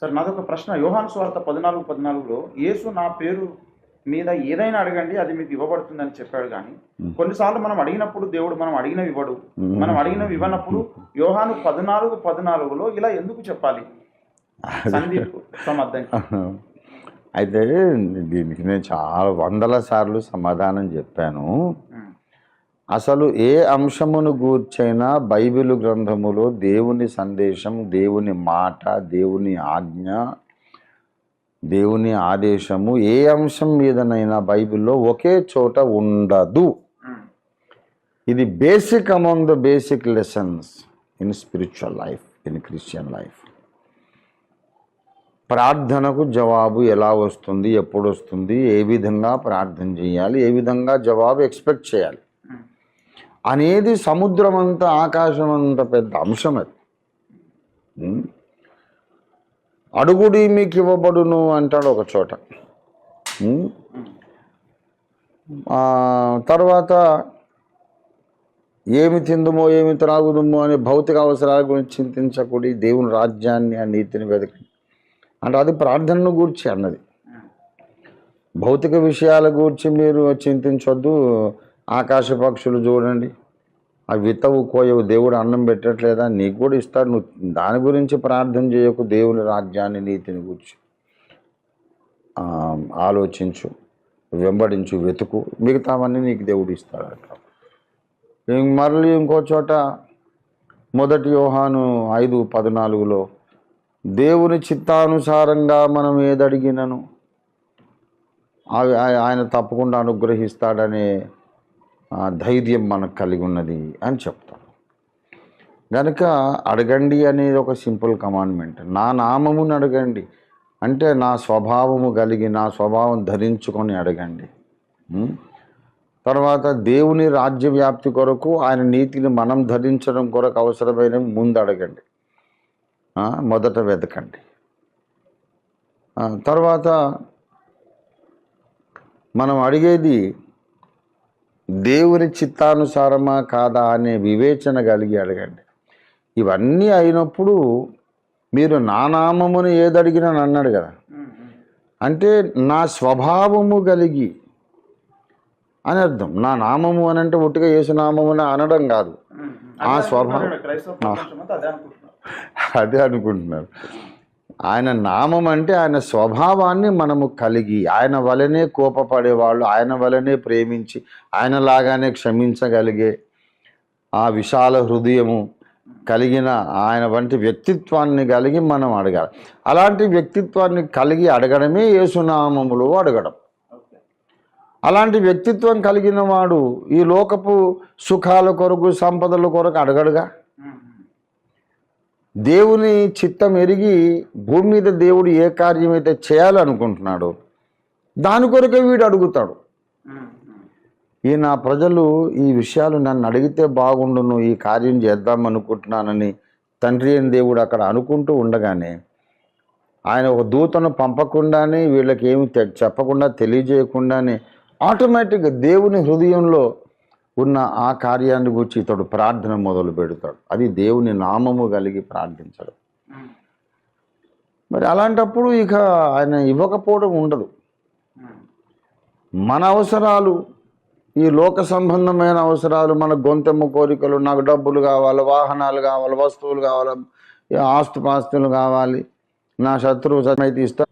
Sir నాదొక ప్రశ్న. యోహాను సువార్త 14:14లో యేసు నా పేరు మీద ఏదైనా అడగండి అది మీకు ఇవ్వబడుతుందని చెప్పాడు. కానీ కొన్నిసార్లు మనం అడిగినప్పుడు దేవుడు మనం అడిగినవి ఇవ్వడు. మనం అడిగినవి ఇవ్వనప్పుడు యోహాను 14:14లో ఇలా ఎందుకు చెప్పాలి? సందీప్ ఫ్రమ్ అద్దంకి. అయితే దీనికి నేను చాలా వందల సార్లు సమాధానం చెప్పాను. అసలు ఏ అంశమును గూర్చైనా బైబిల్ గ్రంథములో దేవుని సందేశం, దేవుని మాట, దేవుని ఆజ్ఞ, దేవుని ఆదేశము ఏ అంశం మీదనైనా బైబిల్లో ఒకే చోట ఉండదు. ఇది basic among the basic lessons in spiritual life, in Christian life. ప్రార్థనకు జవాబు ఎలా వస్తుంది, ఎప్పుడు వస్తుంది, ఏ విధంగా ప్రార్థన చేయాలి, ఏ విధంగా జవాబు ఎక్స్పెక్ట్ చేయాలి అనేది సముద్రం అంత ఆకాశం అంత పెద్ద అంశం అది. అడుగుడి మీకు ఇవ్వబడును అంటాడు ఒక చోట. తర్వాత ఏమి తిందుమో ఏమి త్రాగుదుమో అనే భౌతిక అవసరాల గురించి చింతించకూడి దేవుని రాజ్యాన్ని ఆ నీతిని వెతకండి అంటే అది ప్రార్థనను గూర్చి అన్నది. భౌతిక విషయాల గురించి మీరు చింతించొద్దు. ఆకాశ పక్షులు చూడండి, అవి విత్తవు కోయవు, దేవుడు అన్నం పెట్టట్లేదా, నీకు కూడా ఇస్తాడు. నువ్వు దాని గురించి ప్రార్థన చేయకు, దేవుని రాజ్యాన్ని నీతిని గురించి ఆలోచించు, వెంబడించు, వెతుకు, మిగతావన్నీ నీకు దేవుడు ఇస్తాడు అంటారు. మళ్ళీ ఇంకో చోట 1 యోహాను 5:14లో దేవుని చిత్తానుసారంగా మనం ఏదడిగినను ఆయన తప్పకుండా అనుగ్రహిస్తాడనే ధైర్యం మనకు కలిగి ఉన్నది అని చెప్తాను. కనుక అడగండి అనేది ఒక సింపుల్ కమాండ్మెంట్. నా నామమును అడగండి అంటే నా స్వభావము కలిగి, నా స్వభావం ధరించుకొని అడగండి. తర్వాత దేవుని రాజ్య వ్యాప్తి కొరకు, ఆయన నీతిని మనం ధరించడం కొరకు అవసరమైనవి ముందు అడగండి, మొదట వెతకండి. తర్వాత మనం అడిగేది దేవుని చిత్తానుసారమా కాదా అనే వివేచన కలిగి అడగండి. ఇవన్నీ అయినప్పుడు మీరు నా నామమును ఏదడిగినా అన్నాడు కదా, అంటే నా స్వభావము కలిగి అని అర్థం. నా నామము అని అంటే ఒట్టిగా యేసునామము అని అనడం కాదు, ఆ స్వభావం అదే అనుకుంటున్నారు. ఆయన నామం అంటే ఆయన స్వభావాన్ని మనము కలిగి, ఆయన వలనే కోపపడేవాళ్ళు, ఆయన వలనే ప్రేమించి, ఆయనలాగానే క్షమించగలిగే ఆ విశాల హృదయము కలిగిన ఆయన వంటి వ్యక్తిత్వాన్ని కలిగి మనం అడగాలి. అలాంటి వ్యక్తిత్వాన్ని కలిగి అడగడమే యేసునామములో అడగడం. అలాంటి వ్యక్తిత్వం కలిగిన వాడు ఈ లోకపు సుఖాల కొరకు, సంపదల కొరకు అడగడుగా. దేవుని చిత్తం ఎరిగి భూమి మీద దేవుడు ఏ కార్యమైతే చేయాలనుకుంటున్నాడో దాని కొరకే వీడు అడుగుతాడు. నా ప్రజలు ఈ విషయాలు నన్ను అడిగితే బాగుండును, ఈ కార్యం చేద్దామనుకుంటున్నానని తండ్రి అయిన దేవుడు అక్కడ అనుకుంటూ ఉండగానే ఆయన ఒక దూతను పంపకుండానే, వీళ్ళకి ఏమి చెప్పకుండా, తెలియజేయకుండానే ఆటోమేటిక్గా దేవుని హృదయంలో ఉన్న ఆ కార్యాన్ని గురించి ఇతడు ప్రార్థన మొదలు పెడతాడు. అది దేవుని నామము కలిగి ప్రార్థించడం. మరి అలాంటప్పుడు ఇక ఆయన ఇవ్వకపోవడం ఉండదు. మన అవసరాలు, ఈ లోక సంబంధమైన అవసరాలు, మన గొంతెమ్మ కోరికలు, నాకు డబ్బులు కావాలి, వాహనాలు కావాలి, వస్తువులు కావాలి, ఆస్తుపాస్తులు కావాలి, నా శత్రువు అయితే ఇస్తా,